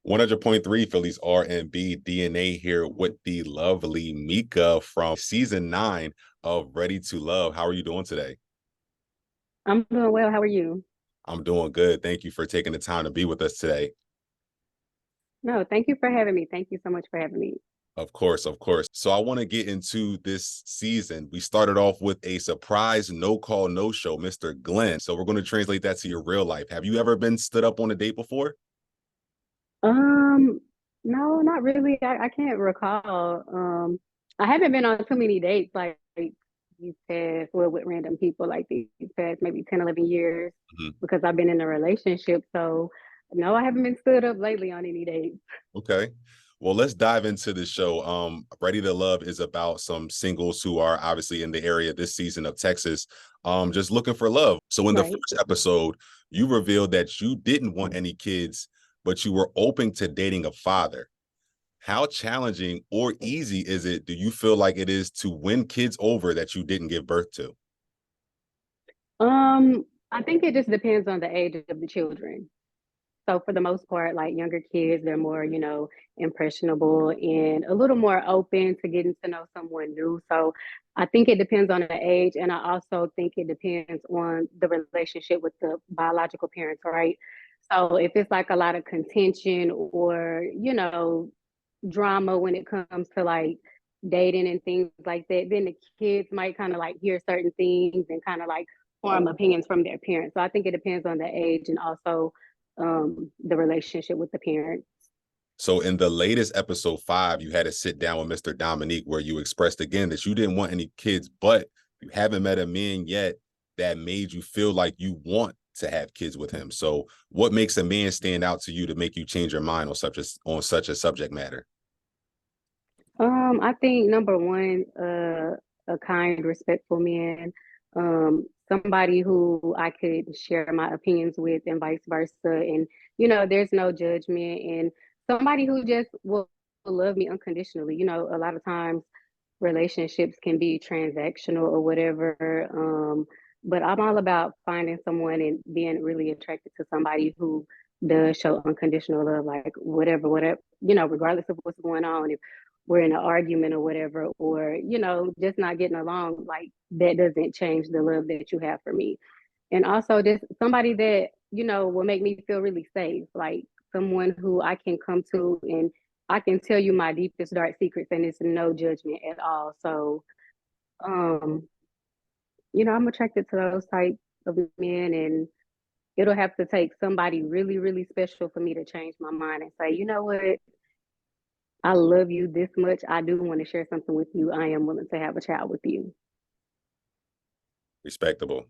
100.3 Phillies R&B DNA here with the lovely Mieka from season 9 of Ready to Love. How are you doing today? I'm doing well. How are you? I'm doing good. Thank you for taking the time to be with us today. No, thank you for having me. Thank you so much for having me. Of course, of course. So I want to get into this season. We started off with a surprise no call, no show, Mr. Glenn. So we're going to translate that to your real life. Have you ever been stood up on a date before? Um, no, not really. I can't recall. I haven't been on too many dates like these past, well, with random people like these past maybe 10, 11 years Mhm. because I've been in a relationship. So no, I haven't been stood up lately on any dates. Okay. Well, let's dive into the show. Ready to Love is about some singles who are obviously in the area this season of Texas, just looking for love. So in the Right. first episode, you revealed that you didn't want any kids, but you were open to dating a father. How challenging or easy is it, do you feel like it is to win kids over that you didn't give birth to? I think it just depends on the age of the children. So for the most part, like younger kids, they're more, impressionable and a little more open to getting to know someone new. So I think it depends on the age. And I also think it depends on the relationship with the biological parents, right? So if it's like a lot of contention or, drama when it comes to like dating and things like that, then the kids might kind of like hear certain things and kind of like form opinions from their parents. So I think it depends on the age and also the relationship with the parents. So in the latest episode 5, you had to sit down with Mr. Dominique where you expressed again that you didn't want any kids, but you haven't met a man yet that made you feel like you want to have kids with him. So what makes a man stand out to you to make you change your mind on such a subject matter? I think number one, a kind, respectful man, somebody who I could share my opinions with, and vice versa. And there's no judgment, and somebody who just will love me unconditionally. A lot of times relationships can be transactional or whatever. But I'm all about finding someone and being really attracted to somebody who does show unconditional love, like whatever, regardless of what's going on. If we're in an argument or whatever, or, just not getting along, like that doesn't change the love that you have for me. And also just somebody that, will make me feel really safe, like someone who I can come to and I can tell you my deepest dark secrets and it's no judgment at all. So, um, I'm attracted to those types of men, and it'll have to take somebody really, really special for me to change my mind and say, you know what, I love you this much. I do want to share something with you. I am willing to have a child with you. Respectable.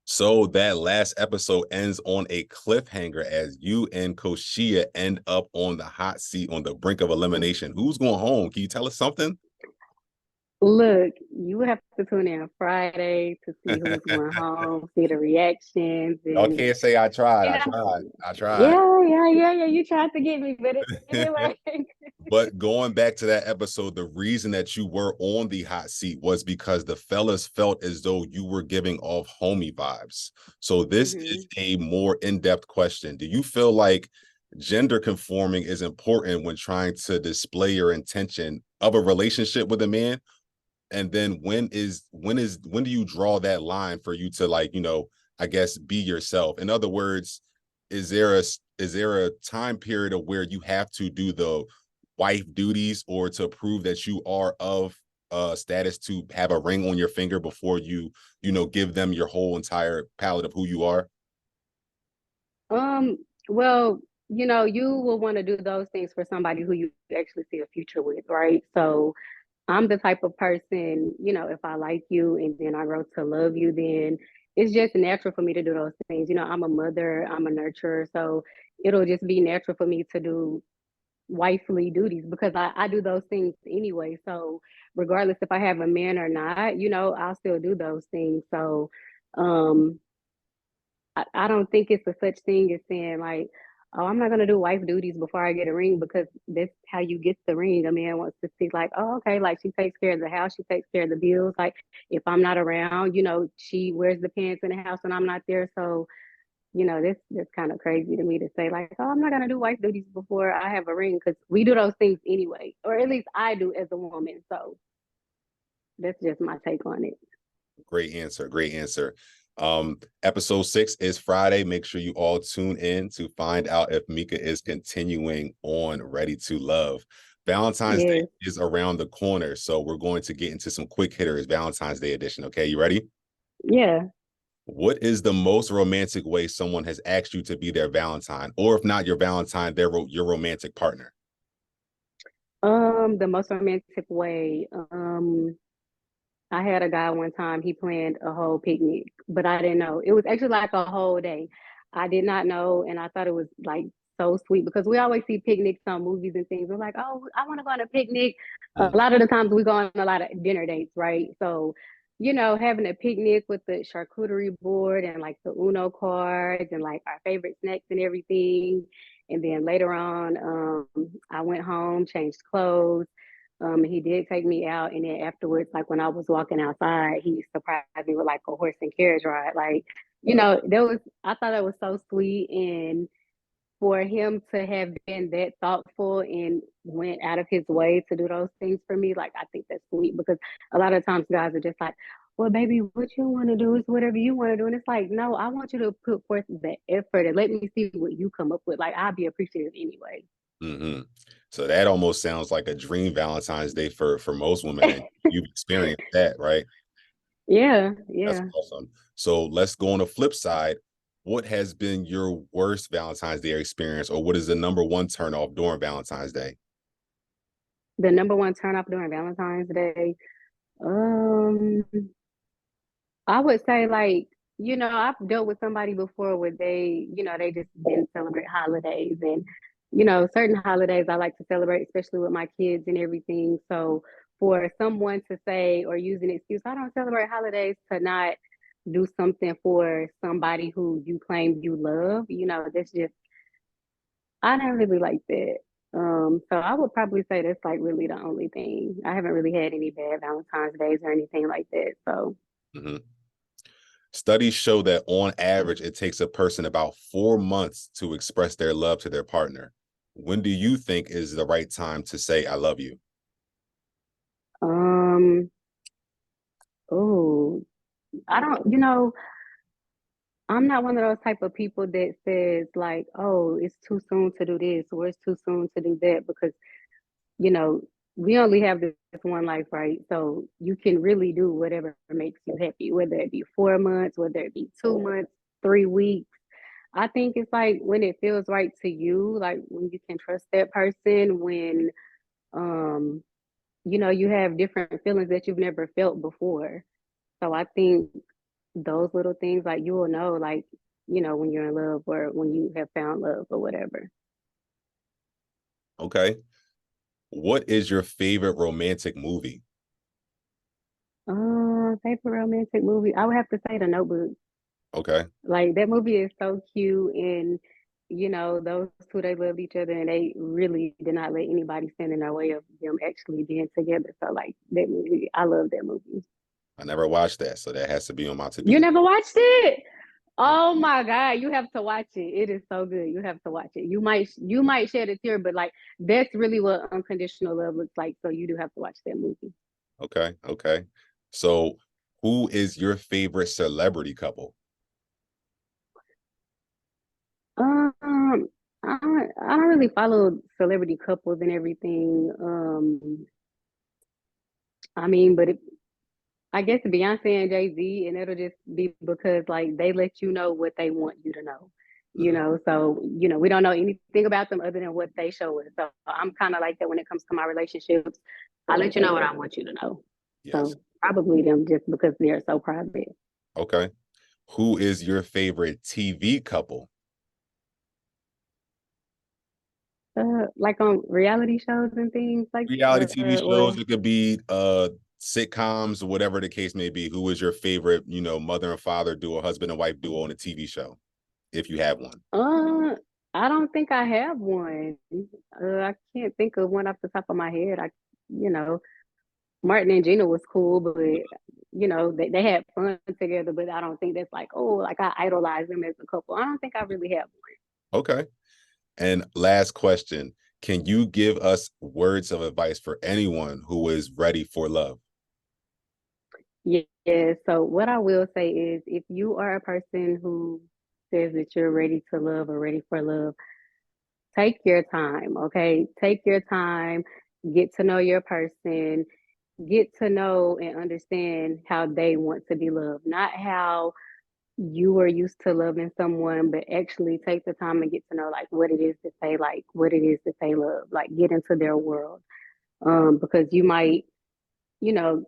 So that last episode ends on a cliffhanger as you and Koshia end up on the hot seat on the brink of elimination. Who's going home? Can you tell us something? Look, you have to tune in Friday to see who's going home, see the reactions, Y'all and can't say I tried. you I know, tried. I tried. yeah. You tried to get me, but it didn't work. But going back to that episode, the reason that you were on the hot seat was because the fellas felt as though you were giving off homie vibes. So this is hmm a more in-depth question. Do you feel like gender conforming is important when trying to display your intention of a relationship with a man? And then when do you draw that line for you to, like, I guess, be yourself? In other words, is there a time period of where you have to do the wife duties or to prove that you are of status to have a ring on your finger before give them your whole entire palette of who you are? well, you will want to do those things for somebody who you actually see a future with, right? So I'm the type of person, if I like you and then I grow to love you, then it's just natural for me to do those things. I'm a mother, I'm a nurturer, so it'll just be natural for me to do wifely duties because I do those things anyway. So regardless if I have a man or not, I'll still do those things. So um I don't think it's a such thing as saying like, oh, I'm not gonna do wife duties before I get a ring because that's how you get the ring. A man wants to see like, oh, okay, like she takes care of the house, she takes care of the bills. Like if I'm not around, she wears the pants in the house when I'm not there. So that's kind of crazy to me to say like, oh, I'm not gonna do wife duties before I have a ring because we do those things anyway, or at least I do as a woman. So that's just my take on it. Great answer. Great answer. Episode 6 is Friday. Make sure you all tune in to find out if Mieka is continuing on Ready to Love. Valentine's Day Yes. is around the corner, so we're going to get into some quick hitters, Valentine's Day edition. Okay, you ready? Yeah. What is the most romantic way someone has asked you to be their Valentine, or if not your Valentine, your romantic partner? The most romantic way. I had a guy one time, he planned a whole picnic, but I didn't know. It was actually like a whole day. I did not know, and I thought it was like so sweet because we always see picnics on movies and things. We're like, oh, I want to go on a picnic. A Mm, lot of the times we go on a lot of dinner dates, right? So, having a picnic with the charcuterie board and like the Uno cards and like our favorite snacks and everything. And then later on, I went home, changed clothes. He did take me out, and then afterwards, like when I was walking outside, he surprised me with like a horse and carriage ride. Like, I thought that was so sweet, and for him to have been that thoughtful and went out of his way to do those things for me, like I think that's sweet because a lot of times guys are just like, well, baby, what you want to do is whatever you want to do. And it's like, no, I want you to put forth the effort and let me see what you come up with. Like, I'll be appreciative anyway. hmm So that almost sounds like a dream Valentine's Day for most women, and you've experienced that, right? Yeah, That's yeah. awesome. So let's go on the flip side. What has been your worst Valentine's Day experience, or what is the number one turn off during Valentine's Day? The number one turn off during Valentine's Day. Um, I would say like, I've dealt with somebody before where they just didn't celebrate holidays and certain holidays I like to celebrate, especially with my kids and everything. So for someone to say or use an excuse, I don't celebrate holidays to not do something for somebody who you claim you love, that's just I don't really like that. So I would probably say that's like really the only thing. I haven't really had any bad Valentine's days or anything like that. So Mhm. Studies show that on average, it takes a person about 4 months to express their love to their partner. When do you think is the right time to say, I love you? Um, oh, I don't, I'm not one of those type of people that says like, oh, it's too soon to do this or it's too soon to do that because, you know, we only have this one life, right? So you can really do whatever makes you happy, whether it be 4 months, whether it be 2 months, 3 weeks. I think it's like when it feels right to you, like when you can trust that person, when um, you have different feelings that you've never felt before. So I think those little things like you will know like when you're in love or when you have found love or whatever. Okay. What is your favorite romantic movie? Favorite romantic movie, I would have to say The Notebook. Okay. Like that movie is so cute, and those two, they loved each other and they really did not let anybody stand in their way of them actually being together. So like that movie, I love that movie. I never watched that, so that has to be on my to-do You list. never watched it? Oh my God, you have to watch it. It is so good. You have to watch it. You might shed a tear, but like that's really what unconditional love looks like. So you do have to watch that movie. Okay. Okay. So who is your favorite celebrity couple? Um, I don't really follow celebrity couples and everything. I mean, but I guess Beyonce and Jay-Z, and it'll just be because like they let you know what they want you to know. Mhm. So we don't know anything about them other than what they show us. So I'm kind of like that when it comes to my relationships. I let you know what I want you to know. Yes. So probably them just because they're so private. Okay. Who is your favorite TV couple? Like on reality shows and things like, Reality TV shows, or it could be sitcoms, whatever the case may be. Who is your favorite, mother and father duo, husband and wife duo on a TV show, if you have one? uh, I don't think I have one. I can't think of one off the top of my head. You know, Martin and Gina was cool, but you know, they had fun together, but I don't think that's like, oh, like I idolize them as a couple. I don't think I really have Okay. And last question, can you give us words of advice for anyone who is ready for love? one. Yeah. So what I will say is if you are a person who says that you're ready to love or ready for love, take your time, okay? Take your time, get to know your person, get to know and understand how they want to be loved, not how you were used to loving someone, but actually take the time and get to know like what it is that they like, what it is that they love, like get into their world. Because you might, you know,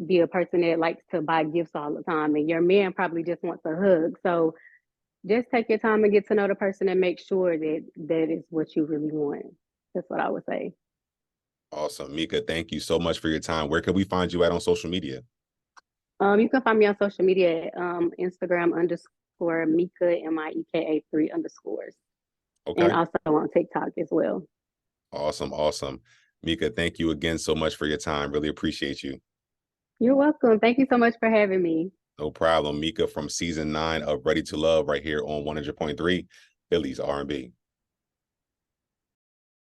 be a person that likes to buy gifts all the time and your man probably just wants a hug. So just take your time and get to know the person and make sure that that is what you really want. That's what I would say. Awesome. Mieka, thank you so much for your time. Where can we find you at on social media? You can find me on social media at Instagram underscore Mieka Mieka 3 underscores. And Okay. also on TikTok as well. Awesome. Awesome. Mieka, thank you again so much for your time. Really appreciate you. You're welcome. Thank you so much for having me. No problem. Mieka from season 9 of Ready to Love right here on 100.3 Philly's R&B.